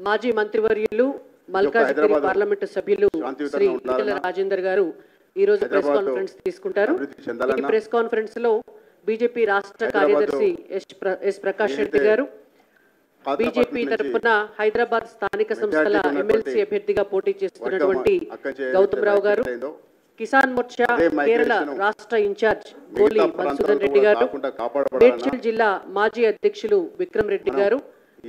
మాజీ మంత్రివర్యులు మల్కాజ్గిరి పార్లమెంటు సభ్యులు శ్రీ ఈటెల రాజేందర్ గారు ఈ రోజు ప్రెస్ కాన్ఫరెన్స్ తీసుకుంటారు. ఈ ప్రెస్ కాన్ఫరెన్స్ లో బీజేపీ రాష్ట్ర కార్యదర్శి ఎస్ ప్రకాష్ రెడ్డి గారు, బీజేపీ తరఫున హైదరాబాద్ స్థానిక సంస్థల ఎమ్మెల్సీ అభ్యర్థిగా పోటీ చేస్తున్నటువంటి గౌతమ్ రావు గారు, కిసాన్ మోర్చా కేరళ రాష్ట్ర ఇన్ఛార్జ్ గోలి మధుసూదన్ రెడ్డి గారు, మేడ్చల్ జిల్లా మాజీ అధ్యక్షులు విక్రమ్ రెడ్డి గారు,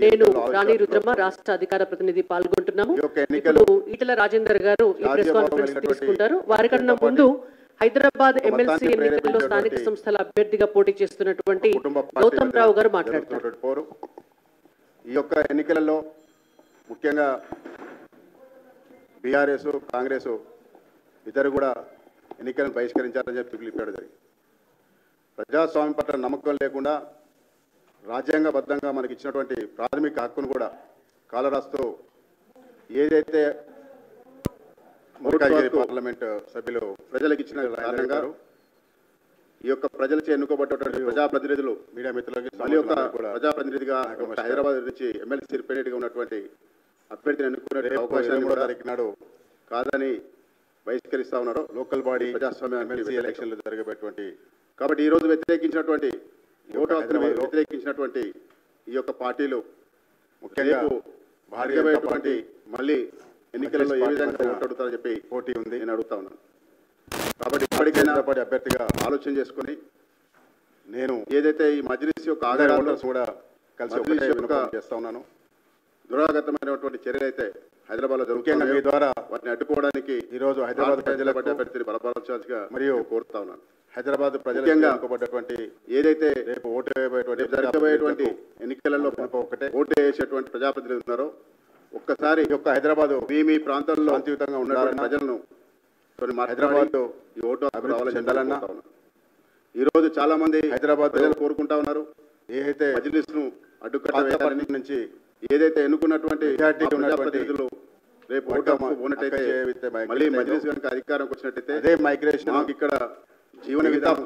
నేను రాణి రుద్రమ్మ రాష్ట్ర అధికార ప్రతినిధి పాల్గొంటున్నాము. ఇప్పుడు ఈటెల రాజేందర్ గారు ఈ ప్రెస్ కాన్ఫరెన్స్ తీసుకుంటారు. వారికన్నా ముందు హైదరాబాద్ ఎమ్మెల్సీ ఎన్నికల్లో స్థానిక సంస్థల అభ్యర్థిగా పోటీ చేస్తున్నటువంటి గౌతమ్ రావు గారు మాట్లాడుతున్నారు. ఈ యొక్క ఎన్నికలలో ముఖ్యంగా బీఆర్ఎస్ కాంగ్రెస్ ఇద్దరు కూడా ఎన్నికలను బహిష్కరించాలని చెప్పి పిలిపాడు జరిగింది. ప్రజాస్వామ్యం పట్ల నమ్మకం లేకుండా రాజ్యాంగబద్ధంగా మనకి ఇచ్చినటువంటి ప్రాథమిక హక్కును కూడా కాలరాస్తూ ఏదైతే పార్లమెంట్ సభ్యులు ప్రజలకు ఇచ్చిన కారణంగా ఈ యొక్క ప్రజలచే ఎన్నుకోబడ్డటువంటి ప్రజాప్రతినిధులు మీడియా మిత్రులకి మళ్ళీ ఒక ప్రజాప్రతినిధిగా హైదరాబాద్ నుంచి ఎమ్మెల్సీ రిప్రజెంటేటివ్గా ఉన్నటువంటి అభ్యర్థిని ఎన్నుకునే అవకాశాన్ని కూడా నాడు కాదని బహిష్కరిస్తా ఉన్నారు. లోకల్ బాడీ ప్రజాస్వామ్య ఎమ్మెల్సీ ఎలక్షన్లు జరిగేటువంటి కాబట్టి ఈ రోజు వ్యతిరేకించినటువంటి వ్యతిరేకించినటువంటి ఈ యొక్క పార్టీలు ముఖ్యంగా భారీగా మళ్ళీ ఎన్నికలలో ఏ విధంగా ఓటాడుతారని చెప్పి పోటీ ఉంది నేను అడుగుతా ఉన్నాను. కాబట్టి ఇప్పటికైనా అభ్యర్థిగా ఆలోచన చేసుకుని నేను ఏదైతే ఈ మజ్లిస్ యొక్క ఆధారాలను కూడా కలిసి చేస్తా ఉన్నాను. దురాగతమైనటువంటి చర్యలు అయితే హైదరాబాద్ లో జరుగుతుంది. మీ ద్వారా వాటిని అడ్డుకోవడానికి ఈ రోజు హైదరాబాద్ ప్రజల అభ్యర్థిని బలపరచాల్సిగా మరియు కోరుతా ఉన్నాను. హైదరాబాద్ ప్రజలుగా అనుకోబడ్డటువంటి ఏదైతే రేపు ఓటు వేయబోయేటువంటి జరగబోయేటువంటి ఎన్నికలలో ఒకటే ఓటు వేసేటువంటి ప్రజాప్రతినిధులు ఉన్నారో ఒక్కసారి ఈ యొక్క హైదరాబాద్ మీ ప్రాంతంలో శాంతియుతంగా ఉండాలని ప్రజలను హైదరాబాద్ ఈ ఓటు అభివృద్ధి చెందాలన్నా ఈ రోజు చాలా మంది హైదరాబాద్ ప్రజలు కోరుకుంటా ఉన్నారు. ఏదైతే మజ్లిస్ ను అడ్డుకట్ట నుంచి ఏదైతే ఎన్నుకున్నటువంటి ప్రజాప్రతినిధులు రేపు ఓటైతే మళ్ళీ మజ్లిస్ కనుక అధికారంకి వచ్చినట్టయితే అదే మైగ్రేషన్ మాకు ఇక్కడ జీవన విధానం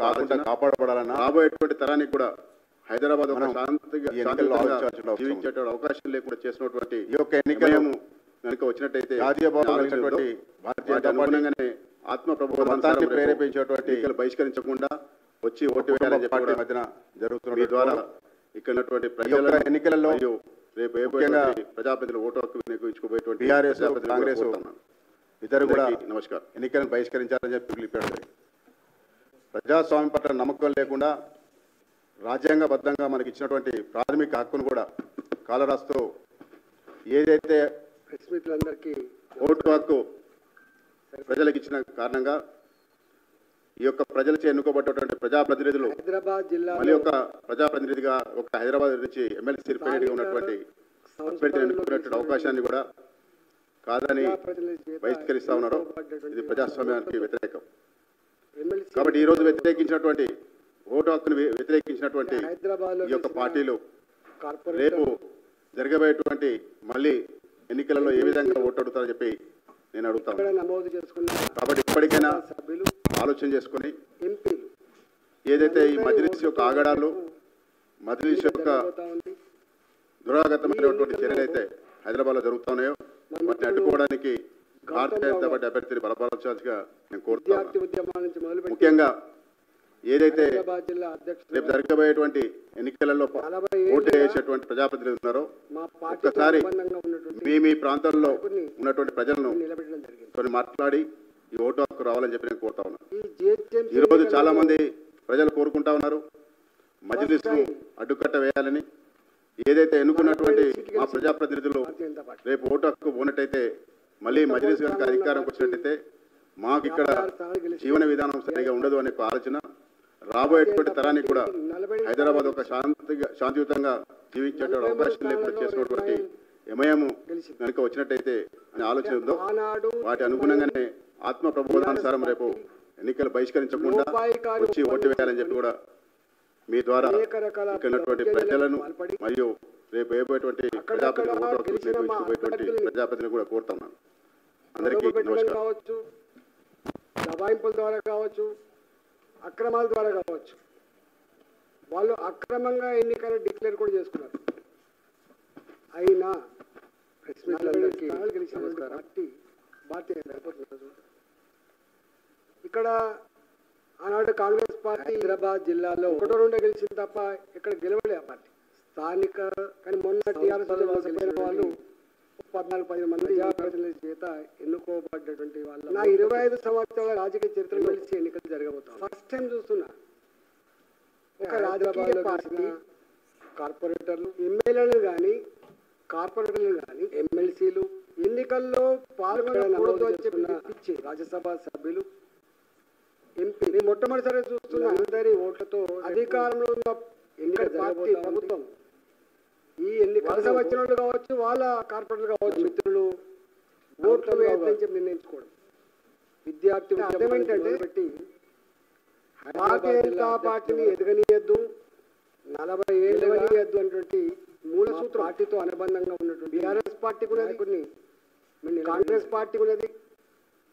కాకుండా కాపాడబడాలన్నా రాబోయేటువంటి తరానికి కూడా హైదరాబాద్ ఒక శాంతిగా జీవించే అవకాశం లేకుండా చేసినటువంటి ఈ యొక్క ఎన్నికలను కనుక వచ్చినట్టయితే భారతీయ ఆత్మ ప్రభుత్వాన్ని ప్రేరేపించేటువంటి ఎన్నికలు బహిష్కరించకుండా వచ్చి ఓటు వేయాలని చెప్పి మధ్యన జరుగుతున్న ద్వారా ఇక్కడ ప్రజల ఎన్నికలలో రేపు ప్రజాప్రతినిధులు ఓటు హక్కు వినియోగించుకోబోయేటువంటి బీఆర్ఎస్ కాంగ్రెస్ ఇద్దరు కూడా నమస్కారం ఎన్నికలను బహిష్కరించాలని చెప్పి పిలిపాడు. ప్రజాస్వామ్యం పట్ల నమ్మకం లేకుండా రాజ్యాంగబద్ధంగా మనకి ఇచ్చినటువంటి ప్రాథమిక హక్కును కూడా కాలరాస్తూ ఏదైతే ఓటు హక్కు ప్రజలకు ఇచ్చిన కారణంగా ఈ యొక్క ప్రజలచే ఎన్నుకోబడ్డటువంటి ప్రజాప్రతినిధులు మళ్ళీ ఒక ప్రజాప్రతినిధిగా ఒక హైదరాబాద్ నుంచి ఎమ్మెల్సీ రిప్రజెంటేటివ్గా ఉన్నటువంటి అభ్యర్థిని ఎన్నుకునేటువంటి అవకాశాన్ని కూడా కాదని బహిష్కరిస్తా ఉన్నారు. ఇది ప్రజాస్వామ్యానికి వ్యతిరేకం. కాబట్టి ఈ రోజు వ్యతిరేకించినటువంటి ఓటు హక్కును వ్యతిరేకించినటువంటి ఈ యొక్క పార్టీలు రేపు జరగబోయేటువంటి మళ్ళీ ఎన్నికలలో ఏ విధంగా ఓటాడుతారని చెప్పి నేను అడుగుతాను. కాబట్టి ఇప్పటికైనా ఆలోచన చేసుకుని ఏదైతే ఈ మజ్లిస్ యొక్క ఆగడాలు మజ్లిస్ యొక్క దురాగతమైనటువంటి చర్యలు అయితే హైదరాబాద్ లో జరుగుతున్నాయో వాటిని అడ్డుకోవడానికి భారతీయ జనతా పార్టీ అభ్యర్థిని బలపరచాల్సిగా నేను కోరుతున్నాను. ముఖ్యంగా ఏదైతే రేపు జరగబోయేటువంటి ఎన్నికలలో ఓటు వేసేటువంటి ప్రజాప్రతినిధులు ఉన్నారో ఒక్కసారి మీ ప్రాంతంలో ఉన్నటువంటి ప్రజలను కొన్ని మాట్లాడి ఈ ఓటు హక్కు రావాలని చెప్పి నేను కోరుతా ఉన్నాను. ఈ రోజు చాలా మంది ప్రజలు కోరుకుంటా ఉన్నారు మజ్లిస్ ను అడ్డుకట్ట వేయాలని. ఏదైతే ఎన్నుకున్నటువంటి మా ప్రజాప్రతినిధులు రేపు ఓటు హక్కు ఉన్నట్టయితే మళ్ళీ మజ్లిస్ కనుక అధికారంకి వచ్చినట్టయితే మాకు ఇక్కడ జీవన విధానం సరిగా ఉండదు అనే ఆలోచన రాబోయేటువంటి తరానికి కూడా హైదరాబాద్ ఒక శాంతియుతంగా జీవించే అవకాశం లేకుండా చేసినటువంటి ఎంఐఎం కనుక వచ్చినట్టయితే అనే ఆలోచన ఉందో వాటి అనుగుణంగానే ఆత్మ ప్రబోధానుసారం రేపు ఎన్నికలు బహిష్కరించకుండా వచ్చి ఓటు వేయాలని చెప్పి కూడా మీ ద్వారా ఇక్కడ ప్రజలను మరియు రేపు వేయబోయేటువంటి ప్రజాప్రతినిధులు కూడా కోరుతున్నాను. అందరికీ నమస్కారం. దబాయింపుల ద్వారా కావచ్చు, అక్రమాల ద్వారా కావచ్చు, వాళ్ళు అక్రమంగా ఎన్నికలు డిక్లేర్ కూడా చేసుకున్నారు. అయినా ఇక్కడ ఆనాడు కాంగ్రెస్ పార్టీ హైదరాబాద్ జిల్లాలో ఒకటో రెండో గెలిచింది తప్ప ఇక్కడ గెలవలే ఆ పార్టీ స్థానిక. కానీ మొన్న టీఆర్ఎస్ వాళ్ళు 14-15 మంది ప్రజల చేత ఎన్నుకోబడ్డటువంటి వాళ్ళు. నా 25 సంవత్సరాల రాజకీయ చరిత్ర కలిసి ఎన్నికలు జరగబోతాం. ఫస్ట్ టైం చూస్తున్నా ఒక రాజకీయ పార్టీ కార్పొరేటర్లు, ఎమ్మెల్యేలు కానీ కార్పొరేటర్లు కానీ ఎమ్మెల్సీలు ఎన్నికల్లో పాల్గొనకూడదు అని చెప్పి రాజ్యసభ సభ్యులు, ఎంపీ మొట్టమొదటిసారి చూస్తున్న అందరి ఓట్లతో అధికారంలో ఉన్న ఎన్నికల పార్టీ ప్రభుత్వం ఈ ఎన్నికల వచ్చిన వాళ్ళు కావచ్చు, వాళ్ళ కార్పొరేటర్లు కావచ్చు, మిత్రులు ఓట్లు వేయద్దని చెప్పి నిర్ణయించుకోవడం. విద్యార్థి అర్థం ఏంటంటే భారతీయ జనతా పార్టీని ఎదగనీయద్దు, 40 ఏళ్ళు ఎదగనీయద్దు అనేటువంటి మూల సూత్రం పార్టీతో అనుబంధంగా ఉన్నటువంటి బీఆర్ఎస్ పార్టీ కూడా కొన్ని, కాంగ్రెస్ పార్టీ ఉన్నది,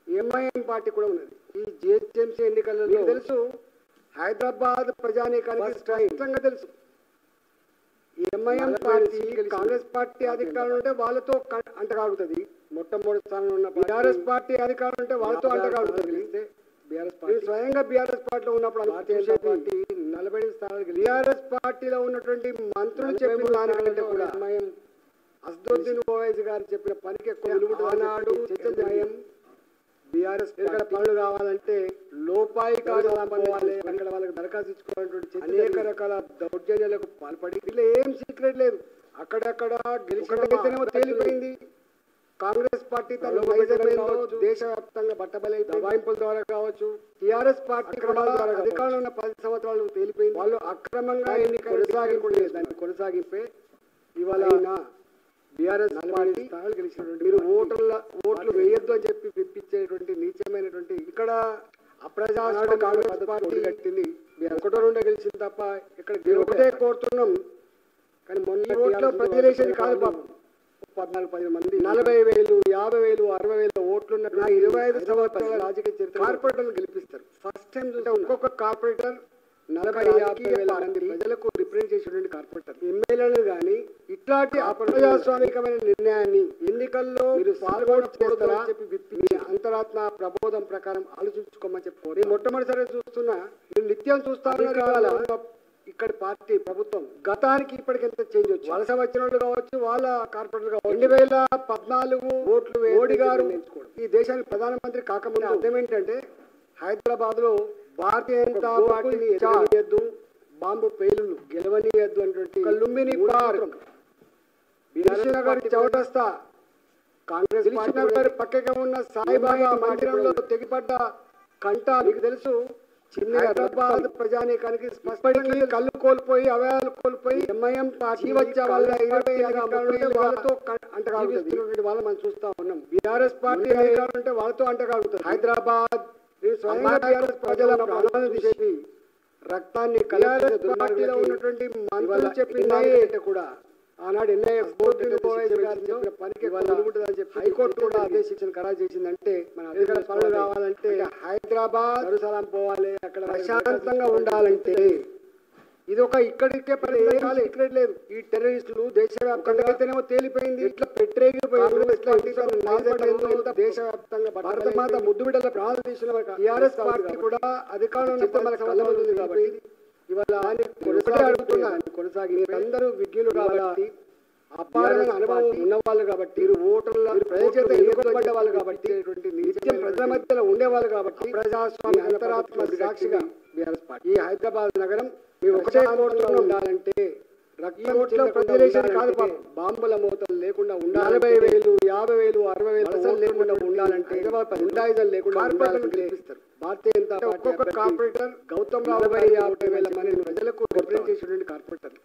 ఎంఐఎం పార్టీ కూడా ఉన్నది. ఈ జిహెచ్ఎంసీ ఎన్నికలలో తెలుసు, హైదరాబాద్ ప్రజానీకానికి స్పష్టంగా తెలుసు, ఎంఐఎం పార్టీ కాంగ్రెస్ పార్టీ అధికారంలో ఉంటే వాళ్ళతో అంటగాడుతుంది. మొట్టమొదటి స్థానంలో ఉన్న బీఆర్ఎస్ పార్టీ అధికారం ఉంటే వాళ్ళతో అంటగాడుతుంది. స్వయంగా బీఆర్ఎస్ పార్టీలో ఉన్నప్పుడు భారతీయ పార్టీ 40 స్థానాలు బీఆర్ఎస్ పార్టీలో ఉన్నటువంటి మంత్రులు చెప్పిన దానికంటే కూడా ఎంఐఎం అసదుద్దీన్ ఓవైసీ గారు చెప్పిన పనికి ఎక్కువ ఆనాడు బీఆర్ఎస్ ఇక్కడ పనులు కావాలంటే లోపాయి కావాలి, అక్కడ వాళ్ళకి దరఖాస్తు ఇచ్చుకోవాలంటే అనేక రకాల దౌర్జన్యాలకు పాల్పడి ఇలా ఏం సీక్రెట్ లేదు. అక్కడక్కడ గెలిచినైతేనేమో తేలిపోయింది. కాంగ్రెస్ పార్టీ తన దేశవ్యాప్తంగా బట్టబలైతే దబాయింపుల ద్వారా కావచ్చు, టీఆర్ఎస్ పార్టీ అధికారంలో ఉన్న 10 సంవత్సరాలు తేలిపోయింది. వాళ్ళు అక్రమంగా ఎన్నికలు దాన్ని కొనసాగింపే ఇవాళ బీఆర్ఎస్ పార్టీ గెలిచినటువంటి మీరు ఓట్లు వేయొద్దు అని చెప్పి విప్పించేటువంటి నీచమైనటువంటి ఇక్కడ అప్రజాస్వామ్య కాంగ్రెస్ పార్టీ కట్టింది. ఒకటో రెండో గెలిచింది తప్ప ఇక్కడ ఒకటే కోరుతున్నాం. కానీ మొన్న ఓట్లో ప్రజలేసేది కాదు పాపం. 14-15 మంది 40,000, 50,000, 60,000 ఓట్లున్న 25 సంవత్సరాల రాజకీయ చరిత్ర కార్పొరేటర్లు గెలిపిస్తారు. ఫస్ట్ టైం చూస్తే ఒక్కొక్క కార్పొరేటర్ 40,000-50,000 మంది ప్రజలకు రిప్రజెంట్ చేసేటువంటి కార్పొరేటర్ ఎమ్మెల్యేలు కానీ ఇట్లాంటి అప్రజాస్వామికమైన నిర్ణయాన్ని ఎన్నికల్లో మీరు పాల్గొనకూడదని చెప్పి విప్పి అంతరాత్మ ప్రబోధం ప్రకారం ఆలోచించుకోమని చెప్పుకోండి. మొట్టమొదటిసారి చూస్తున్నా నేను నిత్యం చూస్తాను. ఇక్కడ పార్టీ ప్రభుత్వం గతానికి ఇప్పటికి ఎంత చేంజ్ వచ్చి వలస వచ్చిన వాళ్ళు కావచ్చు, వాళ్ళ కార్పొరేటర్ కావచ్చు. 2014 ఓట్లు మోడీ గారు ఈ దేశానికి ప్రధానమంత్రి కాకముందు అర్థం ఏంటంటే హైదరాబాద్ లో భారతీయ జనతా పార్టీని ఎదగనీయద్దు, బాంబు పేలులు గెలవనీయద్దు అనేటువంటి లుంబిని పార్క్, నగర్ చౌరస్తా, కాంగ్రెస్ నగర్ పక్కగా ఉన్న సాయిబాబా మందిరంలో తెగిపడ్డ కంట మీకు తెలుసు. చిన్న హైదరాబాద్ ప్రజానీకానికి ఇప్పటికీ కళ్ళు కోల్పోయి అవయాలు కోల్పోయి ఎంఐఎం పార్టీ వచ్చే వాళ్ళ వాళ్ళతో అంటగాడుతుంది. వాళ్ళు మనం చూస్తా ఉన్నాం. బీఆర్ఎస్ పార్టీ అధికారం ఉంటే వాళ్ళతో అంటగాడుతుంది. హైదరాబాద్ ప్రజల ప్రాణాలను తీసేసి రక్తాన్ని పార్టీలో ఉన్నటువంటి మంత్రులు చెప్పిన కూడా ఆనాడు ఎన్ఐఎఫ్ పనికి చెప్పి హైకోర్టు కూడా అదే శిక్షణ ఖరారు చేసిందంటే మన అధికార పనులు కావాలంటే హైదరాబాద్ సలాం పోవాలి, అక్కడ ప్రశాంతంగా ఉండాలంటే ఇది ఒక ఇక్కడికే పరిస్థితి ఇక్కడ లేదు. ఈ టెర్రరిస్టులు దేశవ్యాప్తంగా తేలిపోయింది. ఇట్లా పెట్టరేగిపోయారు, దేశవ్యాప్తంగా భారత మాత ముద్దు బిడ్డల ప్రాణాలు తీసిన టీఆర్ఎస్ పార్టీ కూడా అధికారంలో కళ్ళబడుతుంది. కాబట్టి ఇవాళ కొనసాగి అందరూ విజ్ఞులు కాబట్టి అపారమైన అనుభవం ఉన్నవాళ్ళు కాబట్టి ఓటర్ల ప్రజల చేత ఎన్నుకోబడ్డ వాళ్ళు కాబట్టి నిత్యం ప్రజల మధ్యలో ఉండేవాళ్ళు కాబట్టి ప్రజాస్వామ్య అంతరాత్మ సాక్షిగా బీఆర్ఎస్ పార్టీ ఈ హైదరాబాద్ నగరం మేము ఒకటే కోర్టులో ఉండాలంటే రక్తం ప్రజలేసేది కాదు, బాంబుల మూతలు లేకుండా ఉండాలి, 40,000, 50,000, 60,000 లేకుండా ఉండాలంటే ఉండాయిదాలు లేకుండా గెలిపిస్తారు. భారతీయ జనతా పార్టీ ఒక్కొక్క కార్పొరేటర్ గౌతమ్ రావు 50,000 మంది ప్రజలకు రిప్రజెంట్ చేసేటువంటి కార్పొరేటర్.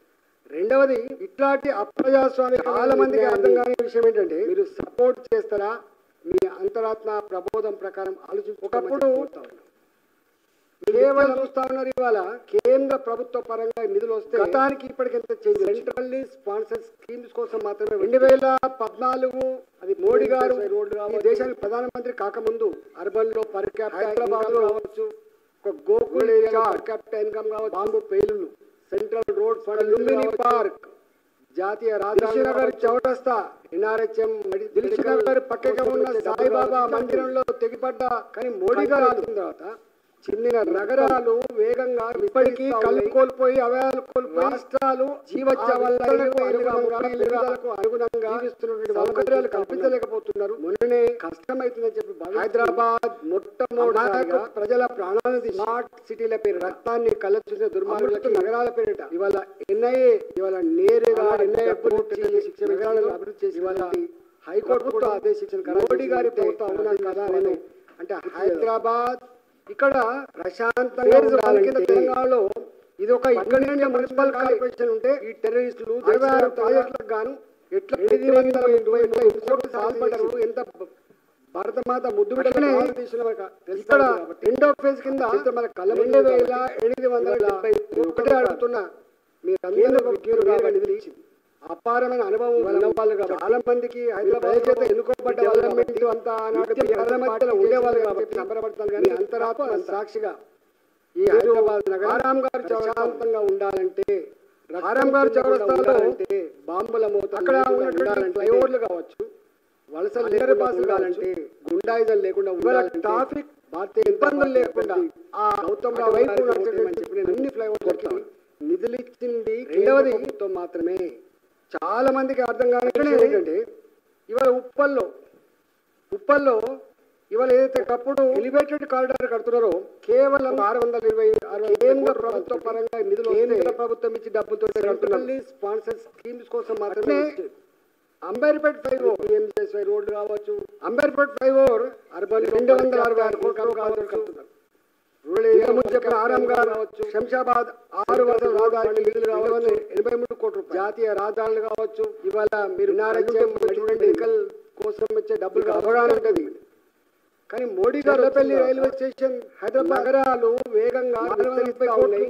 రెండవది ఇట్లాంటి అప్రజాస్వామిక చాలా మందికి అర్థం కాని విషయం ఏంటంటే మీరు సపోర్ట్ చేస్తారా మీ అంతరాత్మ ప్రబోధం ప్రకారం ఆలోచించి ఒకప్పుడు కేవలం చూస్తా ఉన్నారు. ఇవాళ కేంద్ర ప్రభుత్వ పరంగా నిధులు వస్తే గతానికి ఇప్పటికి ఎంత చేంజ్. సెంట్రల్లీ స్పాన్సర్ స్కీమ్స్ కోసం మాత్రమే 2014 అది మోడీ గారు ఈ దేశానికి ప్రధానమంత్రి కాకముందు అర్బన్ లో పర్ క్యాపిటల్ హైదరాబాద్ లో కావచ్చు, ఒక Gokul area per capital income కావచ్చు, బాంబు పేలులు, central road fund, Lumbini park, జాతీయ రాజనగర్ చౌరస్తా ఎన్ఆర్హెచ్ఎం దిల్షుక్ నగర్ పక్కగా ఉన్న సాయిబాబా మందిరంలో తెగిపడ్డ కానీ మోడీ గారు వచ్చిన తర్వాత చిన్న నగరాలు వేగంగా ఇప్పటికీ కళ్ళు కోల్పోయి అవయాలు కోల్పోయి రాష్ట్రాలు జీవోత్సవాలకు అనుగుణంగా సౌకర్యాలు కల్పించలేకపోతున్నారు. మొన్ననే కష్టమైతుందని చెప్పి హైదరాబాద్ మొట్టమొదటి ప్రజల ప్రాణాలను స్మార్ట్ సిటీల పేరు రక్తాన్ని కళ్ళ చూసిన దుర్మార్గులకు నగరాల పేరిట ఇవాళ ఎన్ఐఏ ఇవాళ నేరుగా ఎన్ఐఏ శిక్ష నగరాలను అభివృద్ధి చేసి ఇవాళ హైకోర్టు కూడా ఆదేశించిన మోడీ గారి ప్రభుత్వం అవునాను కదా నేను అంటే హైదరాబాద్ ఇక్కడ ప్రశాంతంగా తెలంగాణలో ఇది ఒక ఇండియన్ మున్సిపల్ కార్పొరేషన్ ఉంటే ఈ టెర్రరిస్టులు 26 ప్రాజెక్టులకు గాను ఎట్లా 720 కోట్లు సాధించారు. ఎంత భారతమాత ముద్దు బిడ్డలే ఇక్కడ రెండో ఫేజ్ కింద మన కళ్ళ 2771 అడుగుతున్నా మీరందరూ నిధులిచ్చింది అపారమైన అనుభవం వాళ్ళు చాలా మందికి హైదరాబాద్ చేత ఎన్నుకోబడ్డ డెవలప్మెంట్ అంతా మధ్యలో ఉండేవాళ్ళు కాబట్టి సంబరపడతాను. కానీ అంతరాత్మ సాక్షిగా ఈ హైదరాబాద్ నగరం ఆరాం గారు ప్రశాంతంగా ఉండాలంటే ఆరాం గారు చౌరస్తాలో అంటే బాంబుల మోత అక్కడ ఉన్నటువంటి ఫ్లైఓవర్లు కావచ్చు వలస లేరు పాసులు కావాలంటే గుండాయిజాలు లేకుండా ఉండాలంటే ట్రాఫిక్ భారతీయ ఇబ్బందులు లేకుండా ఆ గౌతమ్ రావు వైపు అన్ని ఫ్లైఓవర్లకి నిధులు ఇచ్చింది రెండవది ప్రభుత్వం మాత్రమే. చాలా మందికి అర్థం కాని ఏంటంటే ఇవాళ ఉప్పల్లో ఇవాళ ఏదైతే అప్పుడు ఎలివేటెడ్ కారిడార్ కడుతున్నారో కేవలం 620 కేంద్ర ప్రభుత్వ పరంగా నిధులు కేంద్ర ప్రభుత్వం ఇచ్చి డబ్బులతో కడుతున్నారు. స్పాన్సర్ స్కీమ్స్ కోసం మాత్రమే అంబేర్పేట్ ఫ్లైఓవర్ రోడ్డు కావచ్చు అంబేర్పేట్ ఫ్లైఓవర్ అర్బన్ 266 కోట్ల రూపాయలు కడుతున్నారు. చెప్పిన ఆరాం గారు కావచ్చు శంషాబాద్ 6 వరుసల రహదారికి నిధులు కావచ్చు 83 కోట్ల రూపాయలు జాతీయ రహదారులు కావచ్చు ఇవాళ మీరు చూడండి ఎన్నికల కోసం వచ్చే డబ్బులు అవగాహన ఉంటుంది. కానీ మోడీ గారు పెళ్లి రైల్వే స్టేషన్ హైదరాబాద్ నగరాలు వేగంగా ఉన్నాయి.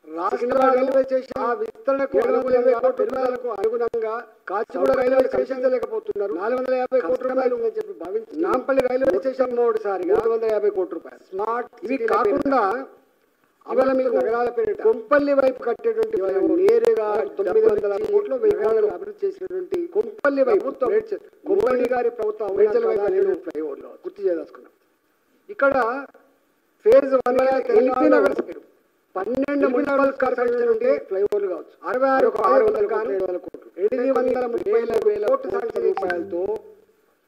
రాష్ట్ర రైల్వే స్టేషన్ ఆ విస్తరణకు 720 కోట్ల రూపాయలకు అనుగుణంగా కాచిగూడ రైల్వే స్టేషన్ లేకపోతున్నారు 450 కోట్ల రూపాయలు అని చెప్పి భావించి నాంపల్లి రైల్వే స్టేషన్ మూడుసారిగా 350 కోట్ల రూపాయలు స్మార్ట్ ఇవి కాకుండా ఇవాళ మీకు నగరాల పేరిట కొంపల్లి వైపు కట్టేటువంటి నేరుగా 900 కోట్ల విగ్రహాలను అభివృద్ధి చేసినటువంటి కొంపల్లి వైపు కొంపల్లి గారి ప్రభుత్వం ఫ్లైఓవర్లో గుర్తు చేయదలుచుకున్నాం. ఇక్కడ phase 1 LP Nagar 12 municipal corporation ఉంటే ఫ్లైఓవర్లు కావచ్చు 66 కానీ 700 కోట్లు 830,000 కోట్ల సంఖ్య రూపాయలతో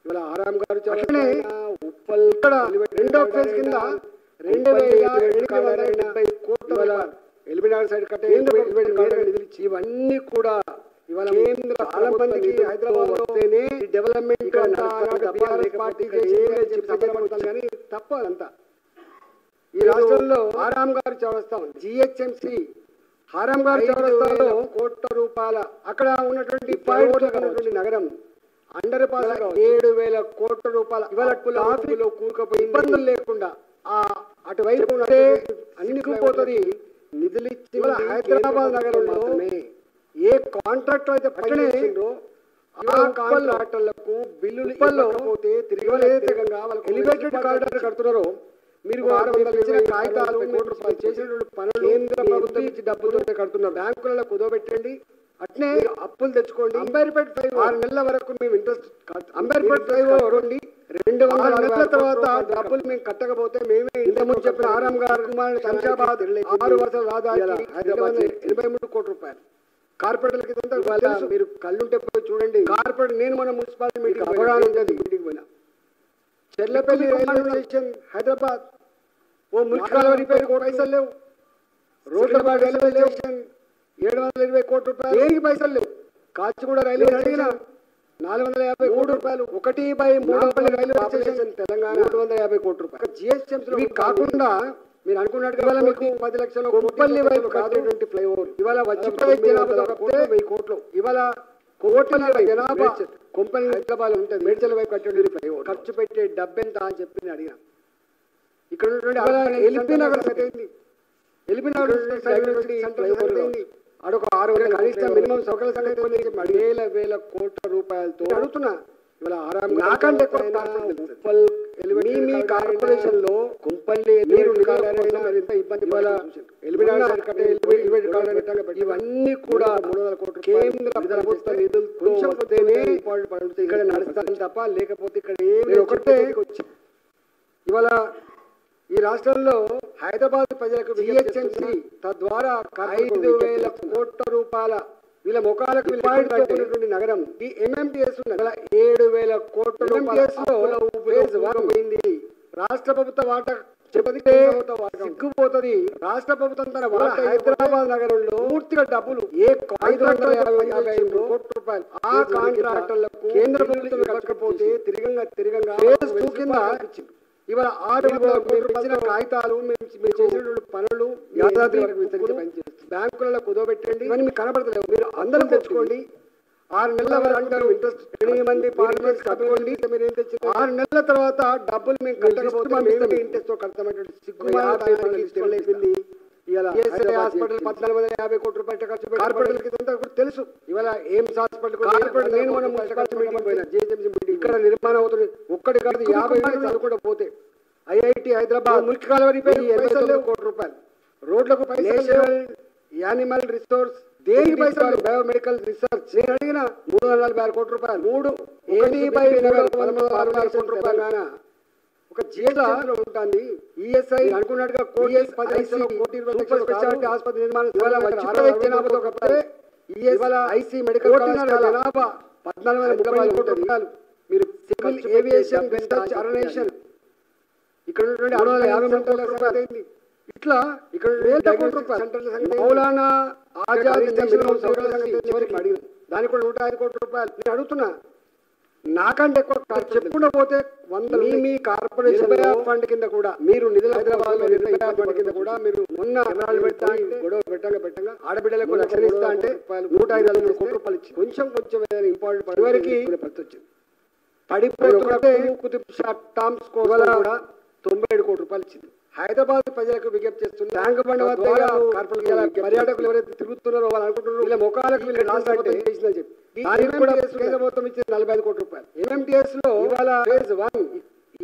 ఇవాళ ఆరాం గారు ఉప్పల్ ఇక్కడ రెండో ఫేజ్ కింద 2,770 కోట్ల ఎలిమినార్ సైడ్ కట్టే ఇవన్నీ కూడా ఇవాళ కేంద్ర చాలా మందికి హైదరాబాద్ లోనే డెవలప్మెంట్ పార్టీ కానీ తప్ప అదంతా ఈ రాష్ట్రంలో ఆరాం గారు చౌరస్తా ఉంది జిహెచ్ఎంసి ఆరాం గారు చౌరస్తాలో కోట్ల రూపాయల అక్కడ ఉన్నటువంటి నగరం అండర్ పాస్ 7,000 కోట్ల రూపాయల ఇవాళ ట్రాఫిక్ లో కూరుకుపోయి ఇబ్బందులు లేకుండా ఆ అటువైపు అన్ని పోతుంది నిధులు ఇచ్చి హైదరాబాద్ నగరంలో ఏ కాంట్రాక్ట్ అయితే పనిచేసిందో ఆ కాంట్రాక్టర్లకు బిల్లులు పోతే తిరిగి ఎలివేటెడ్ కారిడార్ కడుతున్నారో మీరు 620 కాగితాలు కోట్ల రూపాయలు చేసినటువంటి పనులు కేంద్ర ప్రభుత్వం ఇచ్చి డబ్బుతో కడుతున్నారు. బ్యాంకులలో కుదోబెట్టండి అట్నే అప్పులు తెచ్చుకోండి. అంబేర్పేట్ ఫ్లైఓవర్ 6 నెలల వరకు మేము ఇంట్రెస్ట్ అంబేర్పేట్ ఫ్లైఓవర్ ఉండి 200 నెలల తర్వాత డబ్బులు మేము కట్టకపోతే మేమే ఇంతకుముందు చెప్పిన ఆరాం గారు శంషాబాద్ 6 వరుసల రహదారికి హైదరాబాద్ 83 కోట్ల రూపాయలు కార్పొరేటర్లకి ఇదంతా మీరు కళ్ళుంటే పోయి చూడండి. కార్పొరేట్ నేను మన మున్సిపాలిటీ మీటింగ్ అవగాహన ఉంటుంది మీటింగ్ పోయినా చెర్లపల్లి రైల్వే స్టేషన్ హైదరాబాద్ ఓ మున్సిపల్ రిపేర్ పైసలు లేవు. రోడ్లబాద్ రైల్వే స్టేషన్ 720 కోట్ల రూపాయలు దేనికి పైసలు లేవు. కాచిగూడ రైల్వే స్టేషన్ 450 కోట్ల రూపాయలు 1/3 రైల్వే స్టేషన్ తెలంగాణ 350 కోట్ల రూపాయలు జిహెచ్ఎంసీ కాకుండా మీరు అనుకున్నట్టుగా మీకు 10 లక్షల కొంపల్లి వైపు కట్టేటువంటి ఫ్లైఓవర్ ఇవాళ వచ్చిపోయే జనాభా 1000 కోట్లు ఇవాళ కోట్ల జనాభా కొంపల్లి హైదరాబాద్ ఉంటుంది మేడ్చల్ వైపు కట్టేటువంటి ఫ్లైఓవర్ ఖర్చు పెట్టే డబ్బెంత అని చెప్పి అడిగా. ఇక్కడ ఉన్నటువంటి ఎల్పీ నగర్ అయింది ఎల్పీ నగర్ అడొక 600 కనీసం మినిమం సౌకర్య సంగతి 10,000 కోట్ల రూపాయలతో అడుగుతున్నా. ఇవాళ ఆరాం నాకంటే ఉప్పల్ మీ కార్పొరేషన్ లో కుంపల్లి మీరు మరింత ఇబ్బంది ఇవన్నీ కూడా 300 కోట్ల కేంద్ర ప్రభుత్వ నిధులతో ఇక్కడ నడుస్తాను తప్ప లేకపోతే ఇక్కడ ఏమి ఒకటే ఇవాళ ఈ రాష్ట్రంలో హైదరాబాద్ ప్రజలకు జిహెచ్ఎంసీ తద్వారా 5,000 కోట్ల రూపాయల వీళ్ళ ముఖాలకు ఉన్నటువంటి నగరం ఈ ఎంఎంటీఎస్ 7,000 కోట్ల రూపాయలు పోయింది. రాష్ట్ర ప్రభుత్వ వాటా చెబితే సిగ్గుపోతుంది. రాష్ట్ర ప్రభుత్వం తన వాటా హైదరాబాద్ నగరంలో పూర్తిగా డబ్బులు 550 కోట్ల రూపాయలు ఆ కాంట్రాక్టర్లకు కేంద్ర ప్రభుత్వం కట్టకపోతే తిరగంగా కింద ఇవాళ 6,000 కోట్ల రూపాయల కాగితాలు మేము చేసినటువంటి పనులు యాదాద్రి వరకు విస్తరించి పనిచేస్తాం. బ్యాంకులలో కుదోబెట్టండి ఇవన్నీ మీకు కనబడతలేవు. మీరు అందరం తెచ్చుకోండి. 6 నెలల వరకు అంటారు ఇంట్రెస్ట్ 8 మంది పార్లమెంట్ కట్టుకోండి. మీరు ఏం తెచ్చి 6 నెలల తర్వాత డబ్బులు మేము కట్టకపోతే ఇంట్రెస్ట్ తో కడతామంటే సిగ్గుమైంది. హాస్పిటల్ 1,450 కోట్ల రూపాయలు ఖర్చు పెట్టి కార్పొరేట్ తెలుసు. ఇవాళ ఎయిమ్స్ హాస్పిటల్ నేను మనం మున్సిపాలిటీ మీటింగ్ పోయినా జిహెచ్ఎంసీ మీటింగ్ ఇక్కడ నిర్మాణం అవుతుంది. ఒక్కటి కాదు 50 చదువుకుంటూ పోతే ఐఐటి హైదరాబాద్ ముఖ్య కాలువ 80 కోట్ల రూపాయలు రోడ్లకు నేషనల్ యానిమల్ రిసోర్స్ దేనికి పైసలు బయోమెడికల్ రీసెర్చ్ నేను అడిగిన 346 కోట్ల రూపాయలు 1360 కోట్ల రూపాయలు ఒక జిల్లాలో ఉంటుంది. ఈఎస్ఐ అనుకున్నట్టుగా కోటి స్పెషాలిటీ ఆసుపత్రి నిర్మాణం ఐసీ మెడికల్ జనాభా 14,030 కోట్ల రూపాయలు. మీరు సివిల్ ఏవియేషన్ రీసెర్చ్ ఆర్గనైజేషన్ ఇక్కడ ఉన్నటువంటి 650 కోట్ల రూపాయలు అయింది. ఇట్లా ఇక్కడ 1,000 కోట్ల రూపాయలు మౌలానా ఆజాద్ చివరికి అడిగిన దానికి కూడా 105 కోట్ల రూపాయలు. నేను అడుగుతున్నా నాకంటే ఎక్కువ చెప్పుకుంటూ పోతే 100 మీ కార్పొరేషన్ ఫండ్ కింద కూడా మీరు నిధులు హైదరాబాద్ లో నిర్భయ ఫండ్ కింద కూడా మీరు మొన్న పెడతా గొడవ పెట్టంగా ఆడబిడ్డలకు లక్షలు ఇస్తా అంటే 153 కోట్ల రూపాయలు ఇచ్చి కొంచెం ఇంపార్టెంట్ వరకు వచ్చింది. పడిపోతుంటే కుతుబ్ షా టామ్స్ కూడా 97 కోట్ల రూపాయలు ఇచ్చింది. హైదరాబాద్ ప్రజలకు విజ్ఞప్తి చేస్తుంది. ట్యాంక్ బండ్ వద్ద పర్యాటకులు ఎవరైతే తిరుగుతున్నారో వాళ్ళు అనుకుంటున్నారు వీళ్ళ ముఖాలకు వీళ్ళు చేసిందని చెప్పి దానికి కూడా కేంద్ర ప్రభుత్వం ఇచ్చింది 45 కోట్ల రూపాయలు. ఎంఎంటీఎస్ లో ఇవాళ ఫేజ్ 1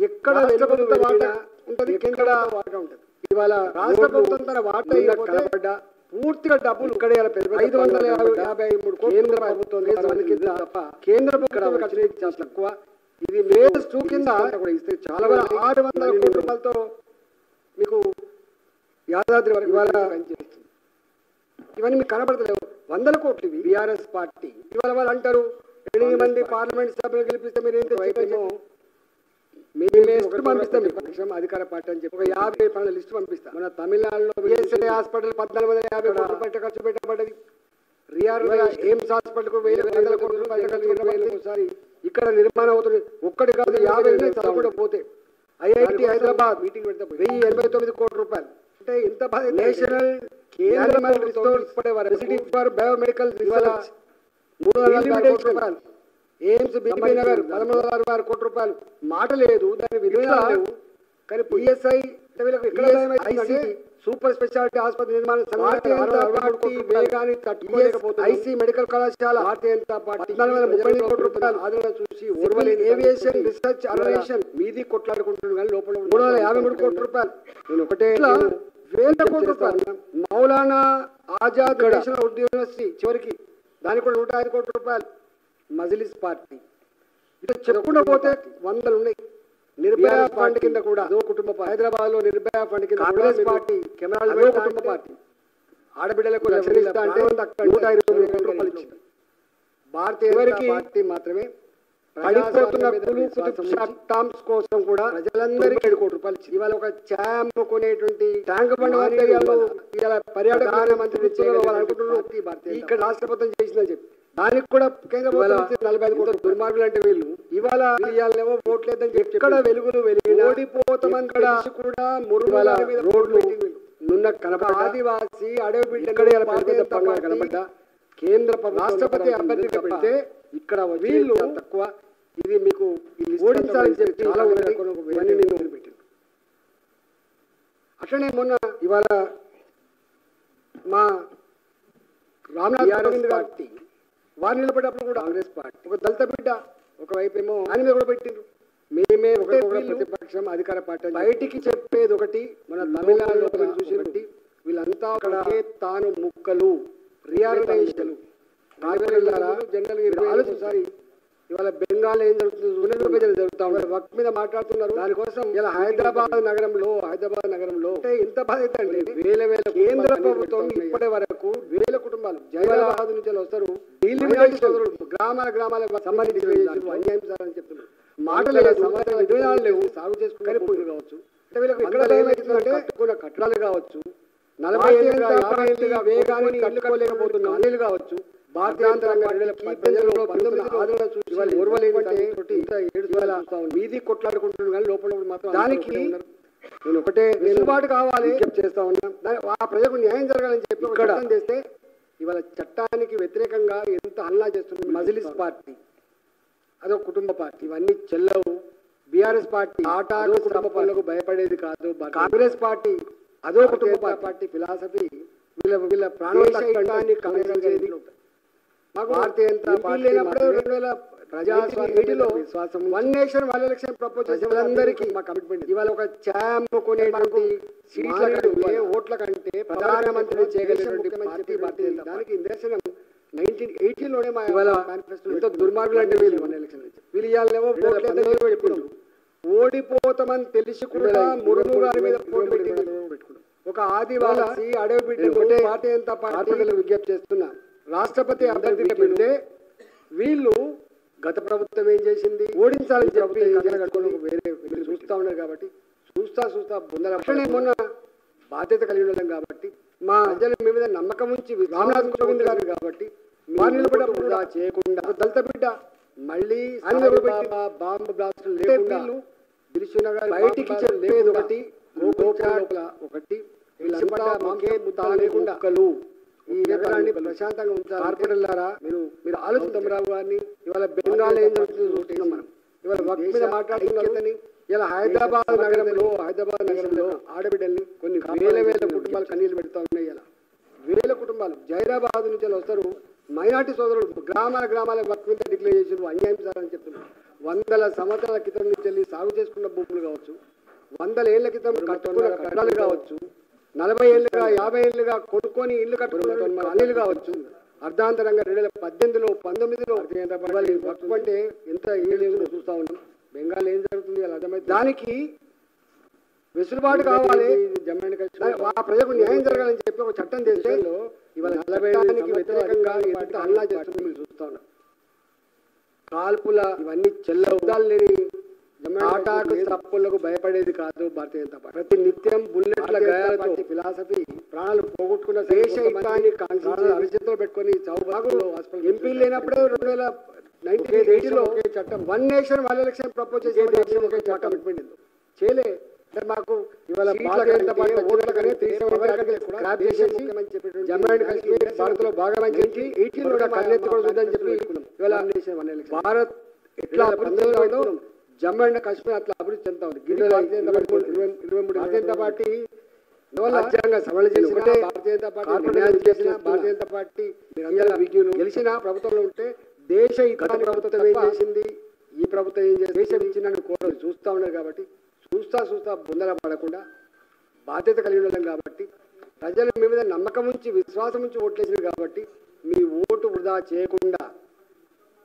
ఎక్కడ ప్రభుత్వ వాటా ఉంటుంది కేంద్ర వాటా ఉంటుంది. ఇవాళ రాష్ట్ర ప్రభుత్వం తన వాటా కనబడ్డా పూర్తిగా డబ్బులు ఇక్కడ 553 కోట్ల కేంద్ర ప్రభుత్వం తప్ప కేంద్ర ప్రభుత్వం ఖర్చు చాలా తక్కువ. ఇది ఫేజ్ 2 కింద కూడా ఇస్తే చాలా 600 కోట్ల రూపాయలతో మీకు యాదాద్రి వరకు ఇవాళ పనిచేస్తుంది. ఇవన్నీ మీకు కనబడతలేవు 100 కోట్లు. బీఆర్ఎస్ పార్టీ ఇవాళ వాళ్ళు అంటారు 8 మంది పార్లమెంట్ సభ్యులు గెలిపిస్తే మీరు ఏం తెచ్చేమో పంపిస్తాం పక్షం అధికార పార్టీ అని చెప్పి 50 పనుల లిస్టు పంపిస్తాం. మన తమిళనాడులో బిఎస్ఐ హాస్పిటల్ 1,450 కోట్ల రూపాయలు ఖర్చు పెట్టబడ్డది. ఎయిమ్స్ హాస్పిటల్ కు 1,100 కోట్ల రూపాయలు ఒకసారి ఇక్కడ నిర్మాణం అవుతుంది. ఒక్కటి కాదు 50 చదవకుండా పోతే ఐఐటి హైదరాబాద్ మీటింగ్ పెడితే 1,089 కోట్ల రూపాయలు అంటే ఇంత national animal resource for biomedical research 340 కోట్ల రూపాయలు. ఎయిమ్స్ బీబీ నగర్ 1,366 కోట్ల రూపాయలు. మాట లేదు దాని విధానం లేవు. కానీ పిఎస్ఐ ఐసీ సూపర్ స్పెషాలిటీ ఆసుపత్రి నిర్మాణం వేగాన్ని తట్టుకోలేకపోతుంది. ఐసీ మెడికల్ కళాశాల భారతీయ జనతా పార్టీ 430 కోట్ల రూపాయలు ఆదరణ చూసి ఏవియేషన్ రీసెర్చ్ ఆర్గనైజేషన్ మీది కొట్లాడుకుంటున్నాను కానీ లోపల 353 కోట్ల రూపాయలు. నేను ఒకటే 1,000 కోట్ల రూపాయలు. మౌలానా ఆజాద్ నేషనల్ ఉర్దూ యూనివర్సిటీ చివరికి దానికి కూడా 105 కోట్ల రూపాయలు. మజ్లిస్ పార్టీ ఇట్లా చెప్పుకుంటూ పోతే 100 ఉన్నాయి. నిర్భయ ఫండ్ కింద కూడా కుటుంబ హైదరాబాద్ లో నిర్భయ ఫండ్ కింద కాంగ్రెస్ పార్టీ కెమెరాలు కుటుంబ పార్టీ ఆడబిడ్డలకు లక్షలు ఇస్తా అంటే 123 కోట్ల రూపాయలు ఇచ్చింది. భారతీయ జనతా పార్టీ మాత్రమే పడిపోతున్న టామ్స్ కోసం కూడా ప్రజలందరికీ 7 కోట్ల రూపాయలు ఇచ్చింది. ఇవాళ ఒక ఛాయ్ అమ్ముకునేటువంటి ట్యాంక్ బండ్ ఏరియాలో ఇవాళ పర్యాటక మంత్రి అనుకుంటున్నారు ఇక్కడ రాష్ట్ర ప్రభుత్వం చేసిందని చెప్పి దానికి కూడా కేంద్ర ప్రభుత్వం 45 కోట్ల. దుర్మార్గులు అంటే వీళ్ళు ఇవాళ ఇవాళేమో ఓట్లేదని చెప్పి ఎక్కడ వెలుగులు వెలిగి ఓడిపోతామని కూడా మురుగుల రోడ్లు నున్న కనబడ ఆదివాసి అడవి బిడ్డ కనబడ్డ కేంద్ర రాష్ట్రపతి అభ్యర్థిగా పెడితే ఇక్కడ వీళ్ళు తక్కువ. ఇది మీకు ఓడించాలని చెప్పి చాలా పెట్టింది. అట్లనే మొన్న ఇవాళ మా రామ్నాథ్ కోవింద్ పార్టీ వారు నిలబడినప్పుడు కూడా కాంగ్రెస్ పార్టీ ఒక దళిత బిడ్డ ఒకవైపు ఏమో ఆయన మీద కూడా పెట్టిండ్రు. మేమే ఒకటి ప్రతిపక్షం అధికార పార్టీ బయటికి చెప్పేది ఒకటి, మన తమిళనాడులో చూసి వీళ్ళంతా అక్కడ తాను ముక్కలు రియాలైజేషన్ జనరల్ ఆలోచించాలి. ఇవాళ బెంగాల్ ఏం జరుగుతుంది జరుగుతా ఉన్నారు, వర్క్ మీద మాట్లాడుతున్నారు. దానికోసం ఇలా హైదరాబాద్ నగరంలో అంటే ఎంత బాధ్యత అండి, వేల కేంద్ర ప్రభుత్వం ఇప్పటి వరకు వేల కుటుంబాలు జైరాబాద్ నుంచి వస్తారు, గ్రామాల సంబంధించి అన్యాయం సారని చెప్తున్నారు. మాటలు విధానాలు లేవు, సాగు చేసుకునే పూజలు కావచ్చు, కట్టడాలు కావచ్చు, 40 ఏళ్ళుగా వేగాన్ని కట్టుకోలేకపోతున్న అనిలు కావచ్చు, వీధి కొట్లాడుకుంటున్నారు కానీ లోపల మాత్రం దానికి నేను ఒకటే వెసులుబాటు కావాలి చేస్తా ఉన్నా. ఆ ప్రజలకు న్యాయం జరగాలని చెప్పి ఇక్కడ చేస్తే ఇవాళ చట్టానికి వ్యతిరేకంగా ఎంత హల్లా చేస్తుంది. మజ్లిస్ పార్టీ అదొక కుటుంబ పార్టీ, ఇవన్నీ చెల్లవు. బీఆర్ఎస్ పార్టీ ఆటలు కుటుంబ పనులకు భయపడేది కాదు. కాంగ్రెస్ పార్టీ అదో కుటుంబ పార్టీ ఫిలాసఫీ, వీళ్ళ ప్రాణాన్ని కాంగ్రెస్ చేసి మాకు భారతీయ జనతా పార్టీ లేనప్పుడే 2000 ప్రజాస్వామ్యంలో విశ్వాసం one nation one election propose చేసేందరికీ మా కమిట్మెంట్. ఇవాళ ఒక ఛాంప్ కొనేటువంటి సీట్ల కంటే ఓట్ల కంటే ప్రధానమంత్రి చేయగలిగినటువంటి పార్టీ భారతీయ జనతా. దానికి నిదర్శనం 1980లోనే మా ఇవాళ మేనిఫెస్టో. ఎంతో దుర్మార్గులు అంటే వీళ్ళు వన్ ఎలక్షన్ వీళ్ళు ఇవాళేమో పెట్టుకున్నాం, ఓడిపోతామని తెలిసి కూడా మురుగు గారి మీద పెట్టుకున్నాం. ఒక ఆదివాసి అడవి బిడ్డ భారతీయ జనతా పార్టీ విజ్ఞప్తి చేస్తున్నా, రాష్ట్రపతి అభ్యర్థిగా పెడితే వీళ్ళు గత ప్రభుత్వం ఏం చేసింది ఓడించాలని చెప్పి వేరే వీళ్ళు చూస్తూ ఉన్నారు. కాబట్టి చూస్తా బొందల మొన్న బాధ్యత కలిగి ఉన్నాం కాబట్టి మా ప్రజల మీద నమ్మకం ఉంచి రామ్నాథ్ కోవింద్ గారు కాబట్టి వారిని కూడా వృధా చేయకుండా దళిత బిడ్డ మళ్ళీ బాంబు బ్లాస్ట్ లేకుండా బయటికి లేదు ఒకటి ఒకటి లేకుండా ఈ నగరాన్ని ప్రశాంతంగా ఉంచాలి. కార్పొరేటర్లారా మీరు ఆలోచిద్దాం. రావు గారిని ఇవాళ బెంగాల్ ఏం జరుగుతుందో చూస్తున్నాం మనం. ఇవాళ వర్క్ మీద మాట్లాడుతున్నారని ఇలా హైదరాబాద్ నగరంలో ఆడబిడ్డల్ని కొన్ని వేల కుటుంబాలు కన్నీళ్ళు పెడతా ఉన్నాయి. ఇలా వేల కుటుంబాలు జైరాబాద్ నుంచి వస్తారు, మైనార్టీ సోదరులు గ్రామాల వర్క్ మీద డిక్లేర్ చేసి అన్యాయం సారని చెప్తున్నారు. 100 సంవత్సరాల క్రితం నుంచి వెళ్ళి సాగు చేసుకున్న భూములు కావచ్చు, 100 ఏళ్ల క్రితం కట్టుకున్న కట్టడాలు కావచ్చు, 40 ఏళ్ళుగా 50 ఏళ్ళుగా కొనుక్కొని ఇల్లు కట్టుకున్న అనిలు కావచ్చు, అర్ధాంతరంగా 2018లో 19లో వర్క్ అంటే ఎంత ఏళ్ళు చూస్తా ఉన్నాం. బెంగాల్ ఏం జరుగుతుంది అలా అర్థమైంది. దానికి వెసులుబాటు కావాలి, ఆ ప్రజలకు న్యాయం జరగాలని చెప్పి ఒక చట్టం చేస్తే ఇవాళ 40 వ్యతిరేకంగా ఎంత హల్లా చేస్తుంది మీరు చూస్తా ఉన్నాం. కాల్పుల ఇవన్నీ చెల్లవుదాలు లేని ఆటాకు తప్పులకు భయపడేది కాదు భారతీయ జనతా పార్టీ. ప్రతి నిత్యం బుల్లెట్ల గాయాలతో ఫిలాసఫీ ప్రాణాలు పోగొట్టుకున్న దేశ హితాన్ని అరిచేతిలో పెట్టుకుని చౌబాగులో ఎంపీలు లేనప్పుడే 1980లో చట్టం one nation one election propose చేసే దేశం ఒకే చట్టం పెట్టింది చేయలే. అంటే మాకు ఇవాళ భారతీయ జనతా పార్టీ ఓట్లకనే జమ్మూ అండ్ కాశ్మీర్ భారత్లో భాగమని చెప్పి 80లో కన్నెత్తి కూడా చూద్దని చెప్పి ఇవాళ భారత్ ఎట్లా అభివృద్ధి జమ్మూ అండ్ కాశ్మీర్ అట్లా అభివృద్ధి చెందుతా ఉంది. 23 భారతీయ జనతా పార్టీ రాజ్యాంగ సవరణ చేసిన భారతీయ జనతా పార్టీ గెలిచిన ప్రభుత్వంలో ఉంటే దేశ హితాన్ని ప్రభుత్వం ఏం చేసింది, ఈ ప్రభుత్వం ఏం చేసింది, దేశం ఇచ్చిన కోరలు చూస్తూ ఉన్నారు. కాబట్టి చూస్తా బొందల పడకుండా బాధ్యత కలిగి ఉన్నాం. కాబట్టి ప్రజల మీద నమ్మకం ఉంచి విశ్వాసం ఉంచి ఓట్లేసినారు. కాబట్టి మీ ఓటు వృధా చేయకుండా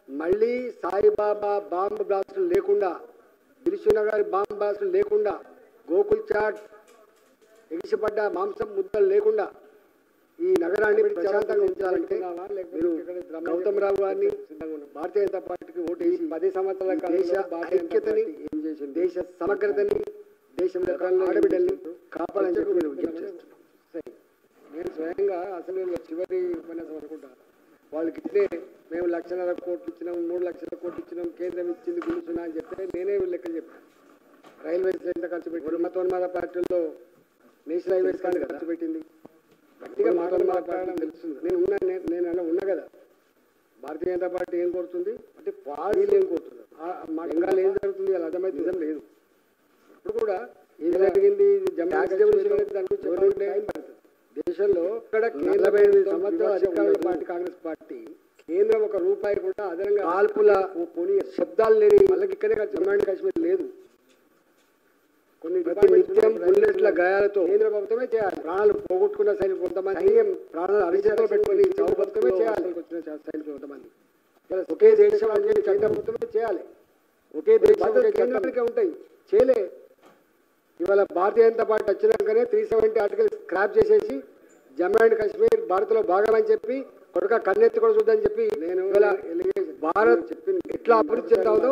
మళ్ళీ సాయిబాబా బాంబు బ్లాస్టులు లేకుండా, దిల్సుఖ్నగర్ బాంబు బ్లాస్టులు లేకుండా, గోకుల్ చాట్ ఎగిసిపడ్డ మాంసం ముద్దలు లేకుండా ఈ నగరాన్ని ప్రశాంతంగా ఉంచాలంటే మీరు గౌతమ్ రావు గారిని భారతీయ జనతా పార్టీకి ఓటు వేసి 10 సంవత్సరాల దేశ ఐక్యతని ఏం చేసింది, దేశ సమగ్రతని, దేశంలో ఆడబిడ్డల్ని కాపాడాలని చెప్పి నేను విజ్ఞప్తి చేస్తున్నాను. నేను స్వయంగా అసెంబ్లీలో చివరి ఉపన్యాసం అనుకుంటా వాళ్ళకి ఇట్లే మేము 1,00,000 కోట్లు ఇచ్చినాం, 3 లక్షల కోట్లు ఇచ్చినాం, కేంద్రం ఇచ్చింది గుర్తున్నా అని చెప్తే నేనే లెక్కలు చెప్పాను. రైల్వేస్ ఎంత ఖర్చు పెట్టి మతోన్మాద పార్టీల్లో నేషనల్ హైవేస్ కానీ ఖర్చు పెట్టింది. గట్టిగా మాట్లాడడం తెలుస్తుంది. నేను అలా ఉన్నా కదా. భారతీయ జనతా పార్టీ ఏం కోరుతుంది అంటే పార్టీలు ఏం కోరుతుంది, మా బెంగాల్ ఏం జరుగుతుంది అలా అర్థమైతే నిజం లేదు. ఇప్పుడు కూడా ఏం జరిగింది దేశంలో ఇక్కడ 45 సంవత్సరాల అధికార పార్టీ కాంగ్రెస్ పార్టీ కేంద్రం ఒక రూపాయి కూడా అదనంగా కాల్పుల కొని శబ్దాలు లేని వాళ్ళకి ఇక్కడే జమ్మూ అండ్ కాశ్మీర్ లేదు. కొన్ని నిత్యం బుల్లెట్ల గాయాలతో కేంద్ర ప్రభుత్వమే చేయాలి. ప్రాణాలు పోగొట్టుకున్న సైనికులు కొంతమంది, ప్రాణాలు అరిచేతలు పెట్టుకుని చావు ప్రభుత్వమే చేయాలి. వచ్చిన సైనికులు కొంతమంది ఒకే దేశం అంటే కేంద్ర ప్రభుత్వమే చేయాలి. ఒకే దేశం కేంద్రానికే ఉంటాయి, చేయలే. ఇవాళ భారతీయ జనతా పార్టీ వచ్చినాకనే 370 ఆర్టికల్ స్క్రాప్ చేసేసి జమ్మూ అండ్ కాశ్మీర్ భారత్లో భాగమని చెప్పి కొడుక కన్నెత్తి కూడా చూద్దని చెప్పి నేను భారత్ చెప్పింది ఎట్లా అభివృద్ధి చెందాలో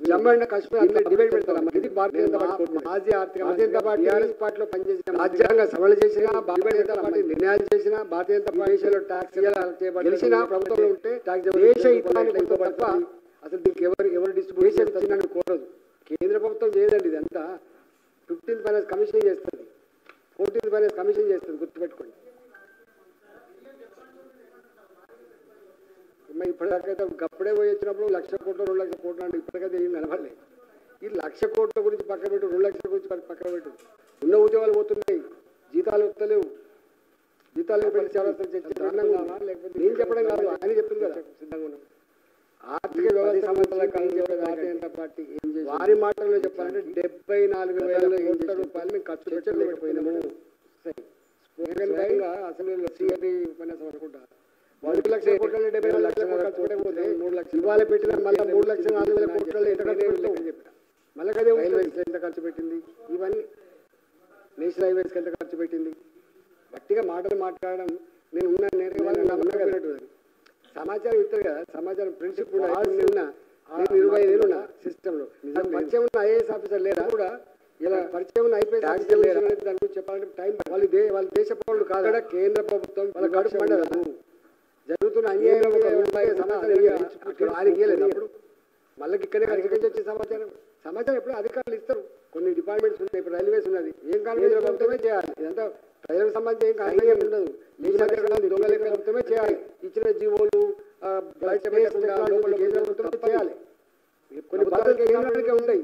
జమ్మూ అండ్ కాశ్మీర్ అందరూ డిబేట్ పెడతారు. ఇది భారతీయ జనతా పార్టీ మాజీ ఆర్థిక భారతీయ జనతా పార్టీ టీఆర్ఎస్ పార్టీలో పనిచేసిన రాజ్యాంగ సవరణ చేసిన భారతీయ జనతా పార్టీ నిర్ణయాలు చేసిన భారతీయ జనతా పార్టీలో ట్యాక్స్ గెలిచిన ప్రభుత్వంలో ఉంటే దేశ హితాన్ని కొంత తప్ప అసలు దీనికి ఎవరు డిస్ట్రిబ్యూషన్ ఇచ్చిందని కోరదు. కేంద్ర ప్రభుత్వం చేయదండి. ఇదంతా 15th ఫైనాన్స్ కమిషన్ చేస్తుంది, 14th ఫైనాన్స్ కమిషన్ చేస్తుంది, గుర్తుపెట్టుకోండి. ఇప్పటిదాకైతే గప్పుడే పోయి వచ్చినప్పుడు 1,00,000 కోట్లు 2,00,000 కోట్లు అంటే ఇప్పటికైతే ఏం కనపడలేదు. ఈ 1,00,000 కోట్ల గురించి పక్కన పెట్టు, 2,00,000 గురించి పక్కన పెట్టు. ఉన్న ఉద్యోగాలు పోతున్నాయి, జీతాలు వస్తలేవు. జీతాలు పెట్టి చాలా లేకపోతే నేను చెప్పడం కాదు, ఆయన చెప్పింది కదా సిద్ధంగా ఉన్నాం. ఆర్థిక వ్యవస్థ సంబంధాల భారతీయ జనతా పార్టీ ఏం చేసి వారి మాటల్లో చెప్పాలంటే 74,000 కోట్ల రూపాయలు మేము ఖర్చు పెట్టలేకపోయినాము. అసెంబ్లీలో సిఆర్టీ ఉపన్యాసం అనుకుంటా 1,00,000 కోట్ల 70,000 కోట్లు ఖర్చు పెట్టకపోతే 3 లక్షలు ఇవాళ పెట్టిన మళ్ళీ 3,04,000 కోట్లలో ఎంత ఖర్చు చెప్పిన మళ్ళీ కదే రైల్వేస్ ఎంత ఖర్చు పెట్టింది, ఇవన్నీ నేషనల్ హైవేస్కి ఎంత ఖర్చు పెట్టింది. గట్టిగా మాటలు మాట్లాడడం నేను ఉన్నాను, నేనే వాళ్ళని నమ్మకం. సమాచారం ఇస్తారు కదా, సమాచారం ప్రిన్సిపల్ ఉన్నా 25 ఏళ్ళు ఉన్నా సిస్టంలో. పరిచయం ఉన్న ఐఏఎస్ ఆఫీసర్ లేదా కూడా ఇలా పరిచయం ఉన్న ఐపీఎస్ ఆఫీసర్ లేదా దాని గురించి చెప్పాలంటే టైం. వాళ్ళ దేశ పౌరులు కాదు, కేంద్ర ప్రభుత్వం వాళ్ళ గడుపు మండదు. జరుగుతున్న అన్యాయం సమాచారం ఆయనకి అప్పుడు మళ్ళీ ఇక్కడే వచ్చే సమాచారం ఎప్పుడు అధికారులు ఇస్తారు. కొన్ని డిపార్ట్మెంట్స్ ఉన్నాయి, ఇప్పుడు రైల్వేస్ ఉన్నది, ఏం కాలం ప్రభుత్వమే చేయాలి. ఇదంతా ప్రజలకు సంబంధించి ఏం కార్యం ఉండదు. దొంగ లెక్క ప్రభుత్వమే చేయాలి. ఇచ్చిన జీవోలు బయట కేంద్ర ప్రభుత్వమే చేయాలి. కొన్ని బాధ్యతలు కేంద్రానికే ఉంటాయి.